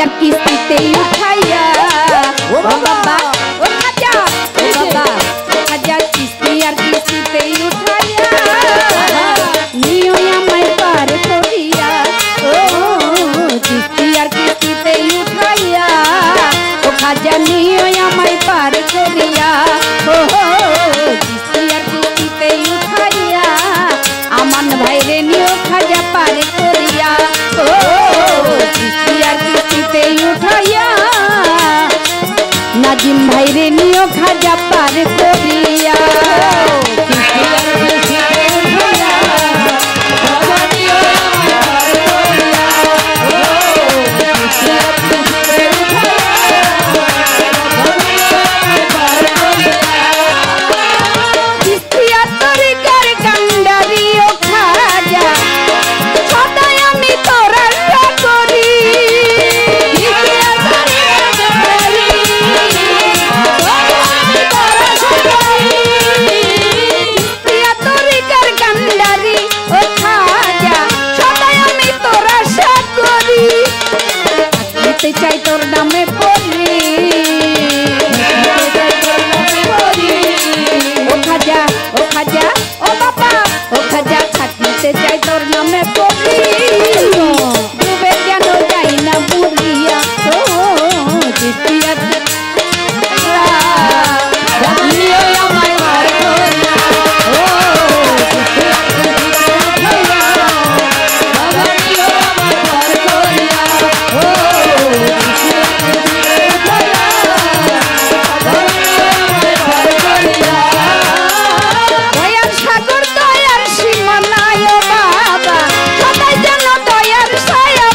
আর কিস্তিতে উঠাইয়া ও বাবা ও খাজা ও বাবা ও খাজা কিস্তি আর কিস্তিতে উঠাইয়া নিও আমায় পার করিয়া ও কিস্তি আর কিস্তিতে উঠাইয়া ও খাজা নিও আমায় পার করিয়া ও কিস্তি আর কিস্তিতে উঠাইয়া আমান ভাইরে নিও খাজা পার করিয়া ও কিস্তি আর কিস্তিতে উঠাইয়া নাজিম ভাইরে নিও খাজা পার করিয়া কিস্তি আর কিস্তিতে উঠাইয়া বাবা নিও আমায় পার করিয়া ও কিস্তি আর কিস্তিতে উঠাইয়া বাবা নিও আমায় পার করিয়া কিস্তি আর তরিকার কান্ডারি ও খাজা সদাই আমি তোর আশা করি কিস্তি আর তরিকার কান্ডারি আমি তোর আশা করি কিস্তি আর তরিকার কান্ডারি ও খাজা সদাই আমি তোর আশা করি থাকতে চাই তোর নামে পড়ি ও খাজা ও বাবা ও খাজা থাকতে চাই তোর নামে পড়ি ডুবে যেন যাই না বুড়িয়া ও কিস্তি আর নিও আমায় পার করিয়া ও কিস্তি আর কিস্তিতে উঠাইয়া বাবা নিও আমায় পার করিয়া ও কিস্তি আর কিস্তিতে উঠাইয়া বাবা নিও আমায় পার করিয়া দয়ার সাগর দয়ার সীমা নাই ও বাবা সদাই যেন দয়ার ছায়া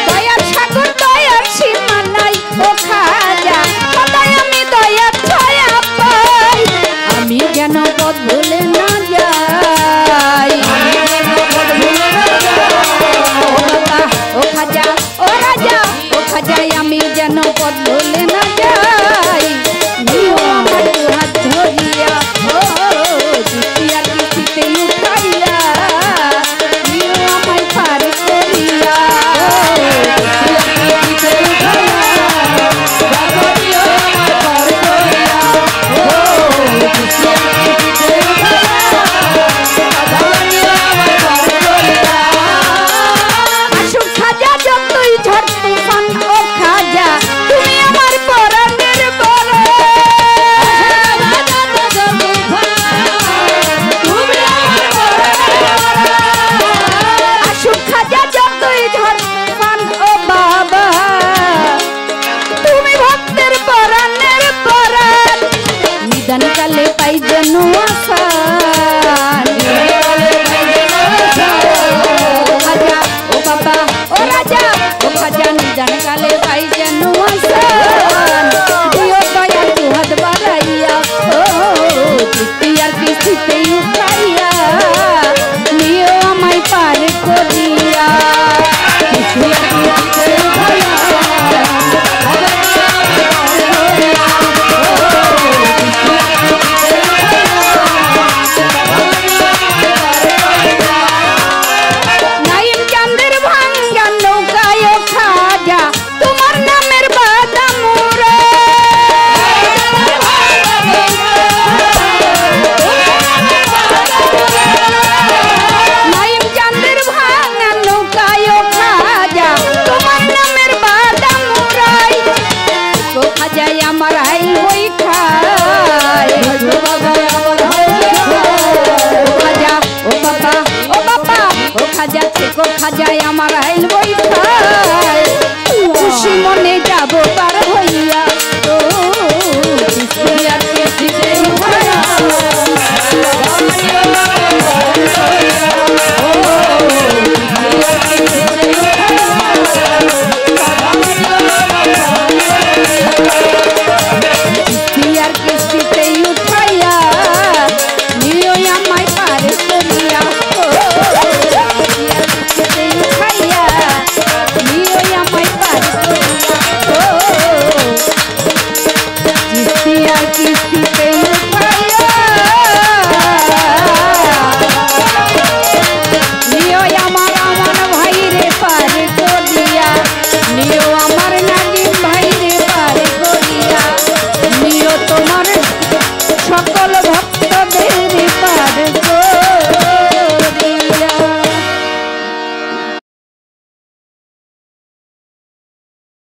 দয়ার সাগর দয়ার সীমা নাই ও খাজা সদাই আমি দয়ার ছায়া পাই আমি যেন পথ ভুলে না যাই ও বাবা ও খাজা ও রাজা ও খাজাই আমি যেন পথ ভুলে না যাই নিও আমার হাত ধরিয়া ও কিস্তি আর কিস্তিতে উঠাইয়া নিও আমায় পার করিয়া কিস্তি আর কিস্তিতে উঠাইয়া বাবা নিও আমায় পার করিয়া ও কিস্তি আর কিস্তিতে উঠাইয়া বাবা নিও আমায় পার করিয়া আসুক খাজা যতই ঝড় তুফান ও খাজা তুমি আমার পরাণের বরে আসুক খাজা যতই ঝড় তুফান ও বাবা তুমি ভক্তের পরাণের পরাণ নিদান কালে পাই যেন আসান ও খাজা ও বাবা ও রাজা ও খাজা নিদান কালে পাই যেন আসান দিও দয়া দুহাত বাড়াইয়া ও কিস্তি আর কিস্তিতে উঠাইয়া নিও আমায় পার করিয়া কিস্তি আর কিস্তিতে উঠাইয়া বাবা নিও আমায় পার করিয়া ও কিস্তি আর কিস্তিতে উঠাইয়া বাবা নিও আমায় পার করিয়া নাইম চাঁদের ভাঙ্গা নৌকায় ও খাজা তোমার নামের বাদাম উড়ে নাইম চাঁদের ভাঙ্গা নৌকায় ও খাজা তোমার নামের বাদাম উড়াই ও খাজাই আমার হাই হই খায় ও বাবা আমার হাই ও খাজা ও বাবা ও খাজা থেকে খাজাই আমার হাইল